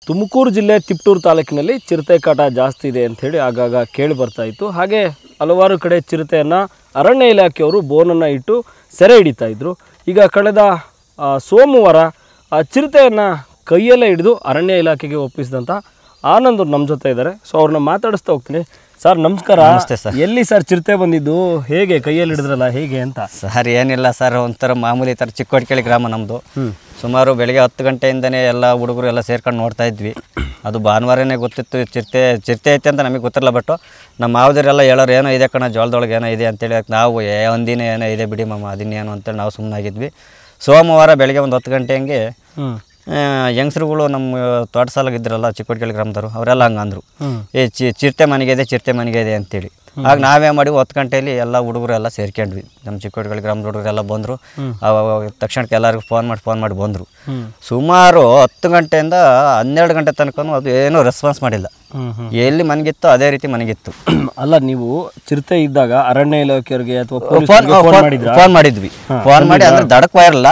ತುಮಕೂರು ಜಿಲ್ಲೆ ತಿಪಟೂರು ತಾಲೂಕಿನಲ್ಲಿ ಚಿರತೆ ಕಾಟ ಜಾಸ್ತಿ ಇದೆ ಅಂಥೇಳಿ ಆಗಾಗ ಕೇಳಿ ಬರ್ತಾ ಇತ್ತು. ಹಾಗೆ ಹಲವಾರು ಕಡೆ ಚಿರತೆಯನ್ನು ಅರಣ್ಯ ಇಲಾಖೆಯವರು ಬೋನನ್ನು ಇಟ್ಟು ಸೆರೆ ಹಿಡಿತಾ ಇದ್ರು. ಈಗ ಕಳೆದ ಸೋಮವಾರ ಚಿರತೆಯನ್ನು ಕೈಯಲ್ಲೇ ಹಿಡಿದು ಅರಣ್ಯ ಇಲಾಖೆಗೆ ಒಪ್ಪಿಸಿದಂಥ ಆನಂದ್ ನಮ್ಮ ಜೊತೆ ಇದ್ದಾರೆ. ಸೊ ಅವ್ರನ್ನ ಮಾತಾಡಿಸ್ತಾ ಹೋಗ್ತೀನಿ. ಸರ್ ನಮಸ್ಕಾರ. ನಮಸ್ತೆ ಸರ್. ಎಲ್ಲಿ ಸರ್ ಚಿರತೆ ಬಂದಿದ್ದು, ಹೇಗೆ ಕೈಯಲ್ಲಿ ಹಿಡಿದ್ರಲ್ಲ ಹೇಗೆ ಅಂತ? ಸರ್ ಏನಿಲ್ಲ ಸರ್, ಒಂಥರ ಮಾಮೂಲಿ ಥರ ಚಿಕ್ಕೋಡ್ಕೇಳಿ ಗ್ರಾಮ ನಮ್ಮದು. ಸುಮಾರು ಬೆಳಗ್ಗೆ 10 ಗಂಟೆಯಿಂದನೇ ಎಲ್ಲ ಹುಡುಗರು ಎಲ್ಲ ಸೇರ್ಕೊಂಡು ನೋಡ್ತಾ ಇದ್ವಿ. ಅದು ಭಾನುವಾರನೇ ಗೊತ್ತಿತ್ತು ಚಿರತೆ ಐತೆ ಅಂತ ನಮಗೆ ಗೊತ್ತಿರಲ್ಲ. ಬಟ್ ನಮ್ಮ ಮಾವದಿರೆಲ್ಲ ಹೇಳೋರು ಏನೋ ಇದೆ ಕಣ, ಜೋಳದೊಳಗೆ ಏನೋ ಇದೆ ಅಂತೇಳಿ ನಾವು ಒಂದಿನ ಏನೋ ಇದೆ ಬಿಡಿ ಮಾಮ ಅದನ್ನೇನು ಅಂತೇಳಿ ನಾವು ಸುಮ್ಮನಾಗಿದ್ವಿ. ಸೋಮವಾರ ಬೆಳಗ್ಗೆ ಒಂದು 10 ಗಂಟೆ ಹಂಗೆ ಯಂಗ್ಸ್ರುಗಳು ನಮ್ಮ ತೋಟ ಸಾಲಾಗಿದ್ರಲ್ಲ ಚಿಕ್ಕೋಡ್ಕೇಳಿ ಗ್ರಾಮದವರು, ಅವರೆಲ್ಲ ಹಂಗೆ ಅಂದರು, ಚಿರತೆ ಮನೆಗೆ ಇದೆ ಅಂತೇಳಿ. ಆಗ ನಾವೇ ಮಾಡಿ 10 ಗಂಟೆಯಲ್ಲಿ ಎಲ್ಲ ಹುಡುಗರು ಎಲ್ಲ ಸೇರ್ಕೊಂಡ್ವಿ. ನಮ್ಮ ಚಿಕ್ಕೋಡ್ಕೇಳಿ ಗ್ರಾಮದ ಹುಡುಗರೆಲ್ಲ ಬಂದರು. ತಕ್ಷಣಕ್ಕೆ ಎಲ್ಲರಿಗೂ ಫೋನ್ ಮಾಡಿ ಬಂದರು. ಸುಮಾರು 10 ಗಂಟೆಯಿಂದ 12 ಗಂಟೆ ತನಕ ಅದು ಏನೂ ರೆಸ್ಪಾನ್ಸ್ ಮಾಡಿಲ್ಲ. ಎಲ್ಲಿ ಮನೆಗಿತ್ತು ಅದೇ ರೀತಿ ಮನೆಗಿತ್ತು. ಅಲ್ಲ, ನೀವು ಚಿರತೆ ಇದ್ದಾಗ ಅರಣ್ಯ ಇಲಾಖೆಯವರಿಗೆ ಅಥವಾ ಫೋನ್ ಮಾಡಿದ್ವಿ. ಫೋನ್ ಮಾಡಿ ಅಂದ್ರೆ ದಡಕ್ ಇರಲ್ಲ,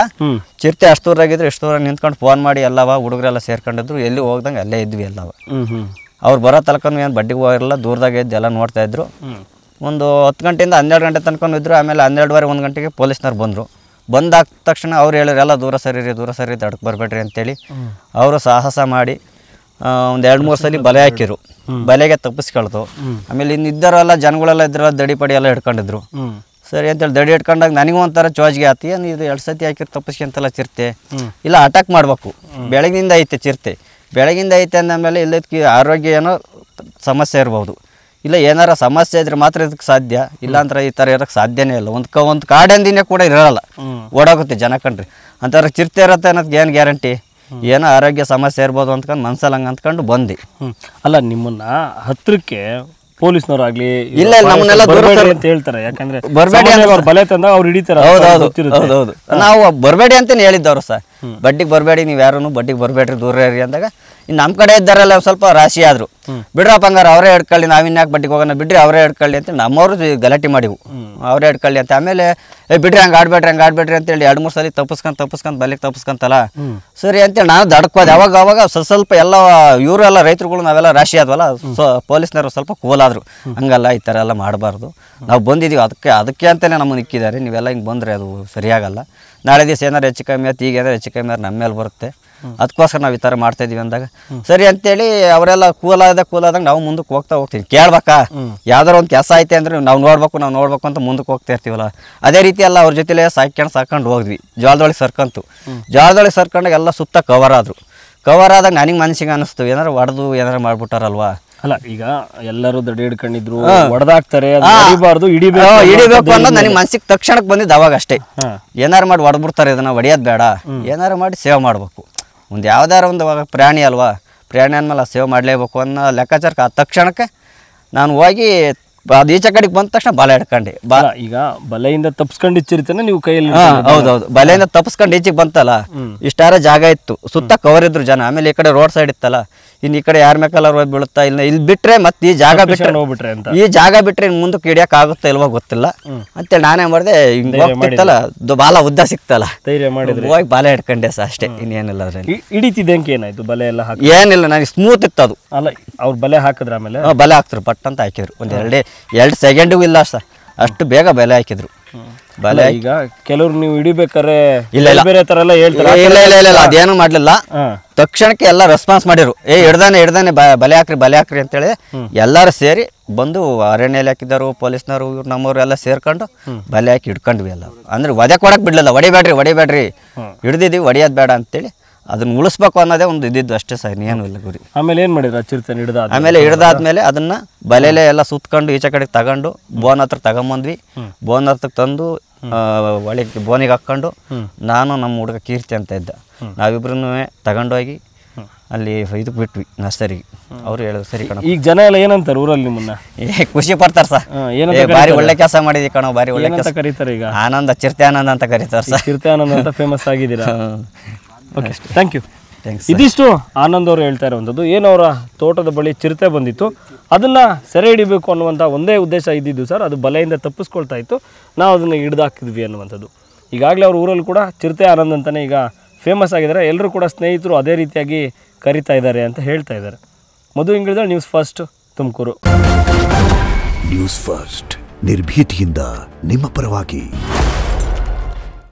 ಚಿರತೆ ಅಷ್ಟು ದೂರಾಗಿದ್ರೆ ಎಷ್ಟು ದೂರ ನಿಂತ್ಕೊಂಡು ಫೋನ್ ಮಾಡಿ ಎಲ್ಲವ ಹುಡುಗರೆಲ್ಲ ಸೇರ್ಕೊಂಡಿದ್ರು. ಎಲ್ಲಿ ಹೋಗ್ದಂಗೆ ಅಲ್ಲೇ ಇದ್ವಿ ಎಲ್ಲವ. ಅವ್ರು ಬರೋ ತಲಕನೂ ಏನು ಬಡ್ಡಿಗೆ ಹೋಗಿರಲ್ಲ, ದೂರದಾಗ ಇದ್ದು ಎಲ್ಲ ನೋಡ್ತಾ ಇದ್ರು. ಒಂದು 10 ಗಂಟೆಯಿಂದ 12 ಗಂಟೆ ತನಕ ಇದ್ರು. ಆಮೇಲೆ 12:15 1 ಗಂಟೆಗೆ ಪೊಲೀಸ್ನವ್ರು ಬಂದರು. ಬಂದಾದ ತಕ್ಷಣ ಅವ್ರು ಹೇಳಿದ್ರು ಎಲ್ಲ ದೂರ ಸರಿ ದಡಕ್ಕೆ ಬರಬೇಡ್ರಿ ಅಂತೇಳಿ. ಅವರು ಸಾಹಸ ಮಾಡಿ ಒಂದು 2-3 ಸಲ ಬಲೆ ಹಾಕಿರು. ಬಲೆಗೆ ತಪ್ಪಿಸ್ಕೊಳ್ತು. ಆಮೇಲೆ ಇನ್ನಿದ್ದರೆಲ್ಲ ಜನಗಳೆಲ್ಲ ಇದ್ರಲ್ಲ ದಡಿ ಪಡಿ ಎಲ್ಲ ಹಿಡ್ಕೊಂಡಿದ್ರು. ಸರಿ ಅಂತೇಳಿ ದಡಿ ಹಿಡ್ಕೊಂಡಾಗ ನನಗೂ ಒಂಥರ ಚೋಜ್ಗೆ ಆತಿ, ಏನು ಇದು 2 ಸತಿ ಹಾಕಿರು ತಪ್ಪಿಸ್ಕೊಂತಲ್ಲ ಚಿರತೆ, ಇಲ್ಲ ಅಟ್ಯಾಕ್ ಮಾಡಬೇಕು. ಬೆಳಗಿನಿಂದ ಐತೆ ಚಿರತೆ, ಬೆಳಗಿಂದ ಐತೆ ಅಂದಮೇಲೆ ಇಲ್ಲದಕ್ಕೆ ಆರೋಗ್ಯ ಏನೋ ಸಮಸ್ಯೆ ಇರ್ಬೋದು. ಇಲ್ಲ ಏನಾರ ಸಮಸ್ಯೆ ಇದ್ರೆ ಮಾತ್ರ ಇದಕ್ಕೆ ಸಾಧ್ಯ, ಇಲ್ಲಾಂದ್ರೆ ಈ ಥರ ಇರೋಕ್ಕೆ ಸಾಧ್ಯನೇ ಇಲ್ಲ. ಒಂದು ಕಾಡಂದಿನೇ ಕೂಡ ಇರೋಲ್ಲ, ಓಡಾಗುತ್ತೆ ಜನ ಕಂಡ್ರಿ. ಅಂಥವ್ರ ಚಿರತೆ ಇರುತ್ತೆ ಅನ್ನೋದಕ್ಕೆ ಏನು ಗ್ಯಾರಂಟಿ? ಏನೋ ಆರೋಗ್ಯ ಸಮಸ್ಯೆ ಇರ್ಬೋದು ಅಂದ್ಕೊಂಡು ಮನ್ಸಲ್ಲಿ ಹಂಗೆ ಅಂದ್ಕೊಂಡು ಬಂದು. ಅಲ್ಲ, ನಿಮ್ಮನ್ನ ಹತ್ರಕ್ಕೆ ಪೊಲೀಸ್ನವರಾಗ್ಲಿ ಇಲ್ಲ ನಮ್ಮನ್ನೆಲ್ಲ ದೂರ ಅಂತ ಹೇಳ್ತಾರೆ. ಯಾಕಂದ್ರೆ ಬರಬೇಡಿ ಅವ್ರು ಬಲೆ ತಂದಾಗ ಅವ್ರು ಹಿಡಿತಾರೆ. ಹೌದೌದು, ನಾವು ಬರಬೇಡಿ ಅಂತೇನೆ ಹೇಳಿದ್ದವ್ರು ಸರ್. ಬಡ್ಡಿಗೆ ಬರಬೇಡಿ, ನೀವು ಯಾರು ಬಡ್ಡಿಗೆ ಬರಬೇಡ್ರಿ, ದೂರ ಇರಿ ಅಂದಾಗ ಇನ್ನು ನಮ್ಮ ಕಡೆ ಇದ್ದಾರೆಲ್ಲ ಸ್ವಲ್ಪ ರಾಶಿ ಆದರು. ಬಿಡ್ರಪ್ಪ ಹಂಗಾರೆ ಅವರೇ ಹಿಡ್ಕೊಳ್ಳಿ, ನಾವಿನ್ಯಾಕೆ ಬಡ್ಡಿಗೆ ಹೋಗೋಣ ಬಿಡ್ರಿ, ಅವರೇ ಹಿಡ್ಕೊಳ್ಳಿ ಅಂತ ನಮ್ಮವರು ಗಲಾಟೆ ಮಾಡಿವು. ಅವರೇ ಹಿಡ್ಕೊಳ್ಳಿ ಅಂತ. ಆಮೇಲೆ ಬಿಡ್ರಿ ಹಂಗೆ ಆಡ್ಬೇಡ್ರಿ ಅಂತೇಳಿ 2-3 ಸಲ ತಪ್ಪಿಸ್ಕೊಂಡು ಬಲಿಗೆ ತಪ್ಪಿಸ್ಕೊಂತಲ್ಲ. ಸರಿ ಅಂತೇಳಿ ನಾನು ದಡ್ಕೋದೆ. ಅವಾಗ ಸ್ವಲ್ಪ ಎಲ್ಲ ಇವರು ಎಲ್ಲ ರೈತರುಗಳು ನಾವೆಲ್ಲ ರಾಶಿ ಆದ್ವಲ್ಲ, ಪೊಲೀಸ್ನವರು ಸ್ವಲ್ಪ ಕೂಲಾದರು. ಹಂಗಲ್ಲ, ಈ ಥರ ಎಲ್ಲ ಮಾಡಬಾರ್ದು, ನಾವು ಬಂದಿದ್ದೀವಿ ಅದಕ್ಕೆ ಅಂತಲೇ ನಮ್ಮನ್ನು ಇಕ್ಕಿದ್ದಾರೆ, ನೀವೆಲ್ಲ ಹಿಂಗೆ ಬಂದರೆ ಅದು ಸರಿಯಾಗಲ್ಲ. ನಾಳೆ ದಿವಸ ಏನಾರು ಹೆಚ್ಚು ಕಮ್ಮಿ ಆಯ್ತು, ಈಗ ಏನಾರು ಹೆಚ್ಚು ಕಮ್ಮಿ ಆದ್ರೆ ನಮ್ಮ ಮೇಲೆ ಬರುತ್ತೆ, ಅದಕ್ಕೋಸ್ಕರ ನಾವು ಈ ಥರ ಮಾಡ್ತಾಯಿದ್ದೀವಿ ಅಂದಾಗ ಸರಿ ಅಂತೇಳಿ ಅವರೆಲ್ಲ ಕೂಲಾದಾಗ ನಾವು ಮುಂದಕ್ಕೆ ಹೋಗ್ತೀವಿ. ಕೇಳ್ಬೇಕಾ, ಯಾವ್ದಾರು ಒಂದು ಕೆಲಸ ಐತೆ ಅಂದರೆ ನಾವು ನೋಡ್ಬೇಕು ಅಂತ ಮುಂದಕ್ಕೆ ಹೋಗ್ತಾ ಇರ್ತೀವಲ್ಲ. ಅದೇ ರೀತಿ ಎಲ್ಲ ಅವ್ರ ಜೊತೆಲೇ ಸಾಕೊಂಡು ಹೋದ್ವಿ. ಜೋಳದೊಳಗೆ ಸರ್ಕೊಂಡಾಗ ಎಲ್ಲ ಸುತ್ತ ಕವರ್ ಆದಾಗ ನನಗೆ ಮನಸ್ಸಿಗೆ ಅನ್ನಿಸ್ತು, ಏನಾರು ಹೊಡೆದು ಏನಾರು ಮಾಡ್ಬಿಟ್ಟಾರಲ್ವಾ. ಅಲ್ಲ, ಈಗ ಎಲ್ಲರೂ ದಡಿ ಹಿಡ್ಕೊಂಡಿದ್ರು, ಹೊಡೆದಾಕ್ತಾರೆ, ಹಿಡಿಬೇಕು ಅನ್ನೋದು ನನಗೆ ಮನಸ್ಸಿಗೆ ತಕ್ಷಣಕ್ಕೆ ಬಂದಿದ್ದು ಅವಾಗ ಅಷ್ಟೇ. ಏನಾರು ಮಾಡಿ ಹೊಡೆದ್ಬಿಡ್ತಾರೆ, ಇದನ್ನ ಹೊಡೆಯೋದು ಬೇಡ, ಏನಾರು ಮಾಡಿ ಸೇವ್ ಮಾಡಬೇಕು. ಒಂದು ಯಾವ್ದಾರು ಒಂದು ಪ್ರಾಣಿ ಅಲ್ವಾ, ಪ್ರಾಣಿ ಅಂದಮೇಲೆ ಸೇವ್ ಮಾಡಲೇಬೇಕು ಅನ್ನೋ ಲೆಕ್ಕಾಚಾರಕ್ಕೆ ತಕ್ಷಣಕ್ಕೆ ನಾನು ಹೋಗಿ ಅದು ಈಚೆ ಕಡೆಗೆ ಬಂದ ತಕ್ಷಣ ಬಲೆ ಹಿಡ್ಕೊಂಡೆ. ಈಗ ಬಲೆಯಿಂದ ತಪ್ಪಿಸ್ಕೊಂಡಿರ್ತಾನೆ ನೀವು ಕೈಯಲ್ಲಿ? ಹೌದೌದು, ಬಲೆಯಿಂದ ತಪ್ಪಿಸ್ಕೊಂಡು ಈಚೆಗೆ ಬಂತಲ್ಲ, ಇಷ್ಟಾರ ಜಾಗ ಇತ್ತು, ಸುತ್ತ ಕವರ್ ಇದ್ರು ಜನ. ಆಮೇಲೆ ಈ ಕಡೆ ರೋಡ್ ಸೈಡ್ ಇತ್ತಲ್ಲ, ಇನ್ನು ಈ ಕಡೆ ಯಾರ ಮೇಕಲ್ಲರು ಹೋಗಿ ಬೀಳುತ್ತಾ ಇಲ್ಲ, ಇಲ್ಲಿ ಬಿಟ್ರೆ ಮತ್ತೆ ಈ ಜಾಗ ಬಿಟ್ರೆ ಮುಂದಕ್ಕೆ ಹಿಡಿಯಕ್ಕೆ ಆಗುತ್ತಾ ಇಲ್ವೋ ಗೊತ್ತಿಲ್ಲ ಅಂತೇಳಿ ನಾನೇ ಮಾಡಿದೆ. ಹಿಂಗೆ ಹೋಗ್ತಿತ್ತಲ್ಲ, ಬಾಲ ಉದ್ದ ಸಿಕ್ತಲ್ಲ, ಹೋಗಿ ಬಲೆ ಹಿಡ್ಕೊಂಡೆ ಸರ್, ಅಷ್ಟೇ, ಇನ್ನೇನಿಲ್ಲ. ಅದ್ರಲ್ಲಿ ಹಿಡಿತಿದ್ದಂಗೆ ಏನಾಯ್ತು? ಬಲೆ ಎಲ್ಲ ಏನಿಲ್ಲ, ನನಗೆ ಸ್ಮೂತ್ ಇತ್ತು ಅದು. ಅಲ್ಲ, ಅವ್ರು ಬಲೆ ಹಾಕಿದ್ರ ಆಮೇಲೆ? ಬಲೆ ಹಾಕ್ತಾರೆ, ಪಟ್ ಅಂತ ಹಾಕಿದ್ರು. ಒಂದು 2 ಸೆಕೆಂಡಿಗೂ ಇಲ್ಲ ಸರ್, ಅಷ್ಟು ಬೇಗ ಬಲೆ ಹಾಕಿದ್ರು. ಬಲೆ ಈಗ ಕೆಲವ್ರು ನೀವು ಹಿಡಿಬೇಕಾರೆ ಇಲ್ಲ ಬೇರೆ ತರ ಎಲ್ಲ ಹೇಳ್ತಾರೆ. ಇಲ್ಲ ಅದೇನು ಮಾಡ್ಲಿಲ್ಲ, ತಕ್ಷಣಕ್ಕೆ ಎಲ್ಲ ರೆಸ್ಪಾನ್ಸ್ ಮಾಡಿರು. ಹಿಡ್ದಾನೆ ಬಲೆ ಹಾಕ್ರಿ ಅಂತೇಳಿ ಎಲ್ಲಾರು ಸೇರಿ ಬಂದು ಅರಣ್ಯ ಹಾಕಿದರು, ಪೊಲೀಸ್ನವರು, ಇವ್ರು ನಮ್ಮವ್ರು ಎಲ್ಲ ಸೇರ್ಕೊಂಡು ಬಲೆ ಹಾಕಿ ಹಿಡ್ಕೊಂಡ್ವಿ ಎಲ್ಲ. ಅಂದ್ರೆ ವಧೆ ಕೊಡಕ್ ಬಿಡ್ಲಿಲ್ಲ, ಹೊಡಿಬೇಡ್ರಿ ಹಿಡ್ದಿದ್ದೀವಿ, ಹೊಡಿಯೋದು ಬೇಡ ಅಂತೇಳಿ ಅದನ್ನ ಉಳಿಸ್ಬೇಕು ಅನ್ನೋದೇ ಒಂದು ಇದ್ದಿದ್ದು ಅಷ್ಟೇ ಸರ್, ಏನು ಇಲ್ಲ ಗುರಿ. ಆಮೇಲೆ ಏನು ಮಾಡಿದ್ರು? ಚಿರತೆ ಹಿಡ್ದಾದ್ಮೇಲೆ ಅದನ್ನ ಬಲೆಲೆ ಎಲ್ಲ ಸುತ್ಕೊಂಡು ಈಚೆ ಕಡೆಗೆ ತಗೊಂಡು ಬೋನ್ ಹತ್ರ ತಗೊಂಬಂದ್ವಿ. ಬೋನ್ ಹತ್ರಕ್ಕೆ ತಂದು ಒಳಗೆ ಬೋನಿಗೆ ಹಾಕ್ಕೊಂಡು ನಾನು ನಮ್ಮ ಹುಡುಗ ಕೀರ್ತಿ ಅಂತ ಇದ್ದ, ನಾವಿಬ್ರು ತಗೊಂಡೋಗಿ ಅಲ್ಲಿ ಇದಕ್ಕೆ ಬಿಟ್ವಿ ನರ್ಸರಿಗೆ. ಅವ್ರು ಹೇಳಿದ್ರು ಸರಿ ಕಣ. ಈಗ ಜನ ಎಲ್ಲ ಏನಂತಾರೆ ಊರಲ್ಲಿ ನಿಮ್ಮನ್ನ? ಖುಷಿ ಪಡ್ತಾರೆ ಸರ್, ಬಾರಿ ಒಳ್ಳೆ ಕೆಲಸ ಮಾಡಿದ್ವಿ ಕಣೋ, ಬಾರಿ ಒಳ್ಳೆ ಕೆಲಸ ಕರೀತಾರೆ. ಈಗ ಚಿರತೆ ಆನಂದ್ ಅಂತ ಕರೀತಾರೆ ಸರ್. ಚಿರತೆ ಆನಂದ್ ಅಂತ ಫೇಮಸ್ ಆಗಿದ್ದೀರಾ? Okay, thank you. ಇದಿಷ್ಟು ಆನಂದ್ ಅವರು ಹೇಳ್ತಾ ಇರುವಂಥದ್ದು. ಏನವರ ತೋಟದ ಬಳಿ ಚಿರತೆ ಬಂದಿತ್ತು, ಅದನ್ನು ಸೆರೆ ಹಿಡಿಬೇಕು ಅನ್ನುವಂಥ ಒಂದೇ ಉದ್ದೇಶ ಇದ್ದಿದ್ದು ಸರ್. ಅದು ಬಲೆಯಿಂದ ತಪ್ಪಿಸ್ಕೊಳ್ತಾ ಇತ್ತು, ನಾವು ಅದನ್ನು ಹಿಡ್ದಾಕಿದ್ವಿ ಅನ್ನುವಂಥದ್ದು. ಈಗಾಗಲೇ ಅವ್ರ ಊರಲ್ಲಿ ಕೂಡ ಚಿರತೆ ಆನಂದ್ ಅಂತಲೇ ಈಗ ಫೇಮಸ್ ಆಗಿದ್ದಾರೆ. ಎಲ್ಲರೂ ಕೂಡ ಸ್ನೇಹಿತರು ಅದೇ ರೀತಿಯಾಗಿ ಕರಿತಾ ಇದ್ದಾರೆ ಅಂತ ಹೇಳ್ತಾ ಇದ್ದಾರೆ. Madhu Ingalidal, news first, Tumakuru. News first ನಿರ್ಭೀತಿಯಿಂದ ನಿಮ್ಮ ಪರವಾಗಿ.